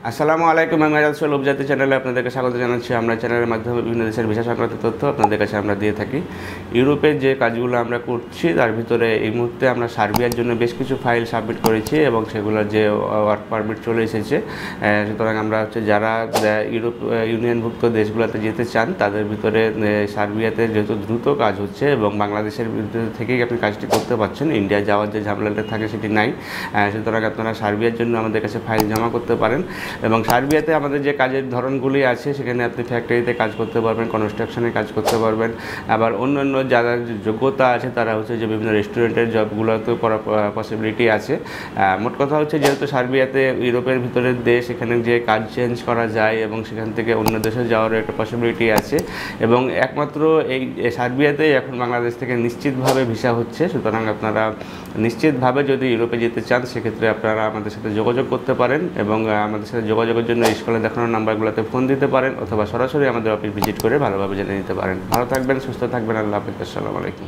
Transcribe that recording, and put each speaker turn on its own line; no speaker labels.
আসসালামু আলাইকুম। আমি রাজা লোকজাতি চ্যানেলে আপনাদেরকে স্বাগত জানাচ্ছি। আমরা চ্যানেলের মাধ্যমে বিভিন্ন দেশের ভিসা সংক্রান্ত তথ্য আপনাদের কাছে আমরা দিয়ে থাকি। ইউরোপের যে কাজগুলো আমরা করছি তার ভিতরে এই মুহূর্তে আমরা সার্বিয়ার জন্য বেশ কিছু ফাইল সাবমিট করেছি এবং সেগুলোর যে ওয়ার্ক পারমিট চলে এসেছে। সুতরাং আমরা যারা ইউরোপ ইউনিয়নভুক্ত দেশগুলোতে যেতে চান তাদের ভিতরে সার্বিয়াতে যেহেতু দ্রুত কাজ হচ্ছে এবং বাংলাদেশের ভিতরে থেকেই আপনি কাজটি করতে পারছেন, ইন্ডিয়া যাওয়ার যে ঝামেলাটা থাকে সেটি নাই। সুতরাং আপনারা সার্বিয়ার জন্য আমাদের কাছে ফাইল জমা করতে পারেন এবং সার্বিয়াতে আমাদের যে কাজের ধরনগুলি আছে সেখানে আপনি ফ্যাক্টরিতে কাজ করতে পারবেন, কনস্ট্রাকশনে কাজ করতে পারবেন। আবার অন্যান্য যারা যোগ্যতা আছে তারা হচ্ছে যে বিভিন্ন রেস্টুরেন্টের জবগুলোতেও করার পসিবিলিটি আছে। মোট কথা হচ্ছে যেহেতু সার্বিয়াতে ইউরোপের ভিতরের দেশ, এখানে যে কাজ চেঞ্জ করা যায় এবং সেখান থেকে অন্য দেশে যাওয়ার একটা পসিবিলিটি আছে এবং একমাত্র এই সার্বিয়াতেই এখন বাংলাদেশ থেকে নিশ্চিতভাবে ভিসা হচ্ছে। সুতরাং আপনারা নিশ্চিতভাবে যদি ইউরোপে যেতে চান সেক্ষেত্রে আপনারা আমাদের সাথে যোগাযোগ করতে পারেন এবং আমাদের সাথে যোগাযোগের জন্য স্ক্রিনে দেখানো নাম্বারগুলোতে ফোন দিতে পারেন অথবা সরাসরি আমাদের অফিস ভিজিট করে ভালোভাবে জেনে নিতে পারেন। ভালো থাকবেন, সুস্থ থাকবেন। আল্লাহ হাফেজ। আসসালামু আলাইকুম।